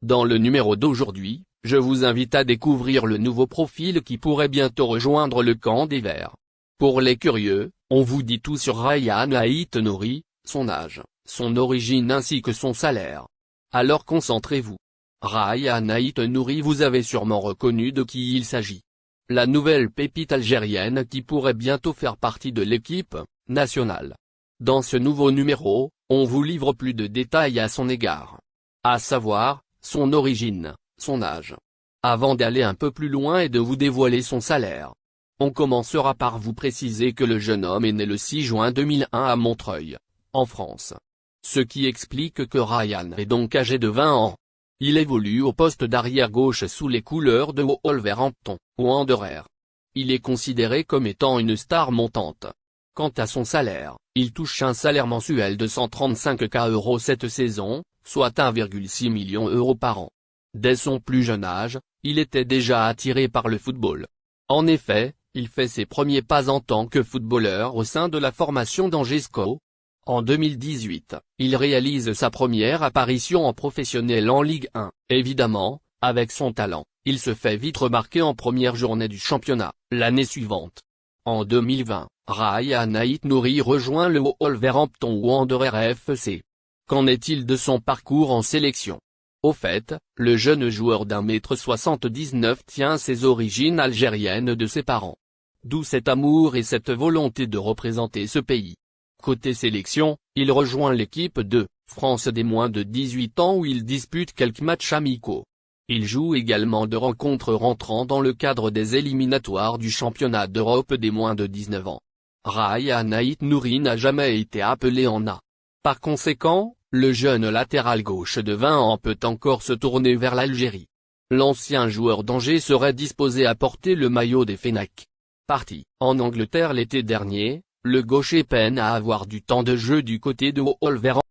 Dans le numéro d'aujourd'hui, je vous invite à découvrir le nouveau profil qui pourrait bientôt rejoindre le camp des Verts. Pour les curieux, on vous dit tout sur Ryan Aït-Nouri, son âge, son origine ainsi que son salaire. Alors concentrez-vous. Ryan Aït-Nouri, vous avez sûrement reconnu de qui il s'agit. La nouvelle pépite algérienne qui pourrait bientôt faire partie de l'équipe nationale. Dans ce nouveau numéro, on vous livre plus de détails à son égard. À savoir, son origine, son âge. Avant d'aller un peu plus loin et de vous dévoiler son salaire, on commencera par vous préciser que le jeune homme est né le 6 juin 2001 à Montreuil, en France. Ce qui explique que Ryan est donc âgé de 20 ans. Il évolue au poste d'arrière gauche sous les couleurs de Wolverhampton Wanderers. Il est considéré comme étant une star montante. Quant à son salaire, il touche un salaire mensuel de 135K € cette saison, soit 1,6 million € par an. Dès son plus jeune âge, il était déjà attiré par le football. En effet, il fait ses premiers pas en tant que footballeur au sein de la formation d'Angesco. En 2018, il réalise sa première apparition en professionnel en Ligue 1. Évidemment, avec son talent, il se fait vite remarquer en première journée du championnat, l'année suivante. En 2020, Ryan Aït-Nouri rejoint le Wolverhampton Wanderers FC. Qu'en est-il de son parcours en sélection? Au fait, le jeune joueur d'1,79 m tient ses origines algériennes de ses parents. D'où cet amour et cette volonté de représenter ce pays. Côté sélection, il rejoint l'équipe de France des moins de 18 ans où il dispute quelques matchs amicaux. Il joue également de rencontres rentrant dans le cadre des éliminatoires du championnat d'Europe des moins de 19 ans. Ryan Aït-Nouri n'a jamais été appelé en A. Par conséquent, le jeune latéral gauche de 20 ans peut encore se tourner vers l'Algérie. L'ancien joueur d'Angers serait disposé à porter le maillot des Fennecs. Parti en Angleterre l'été dernier, le gaucher peine à avoir du temps de jeu du côté de Wolverhampton.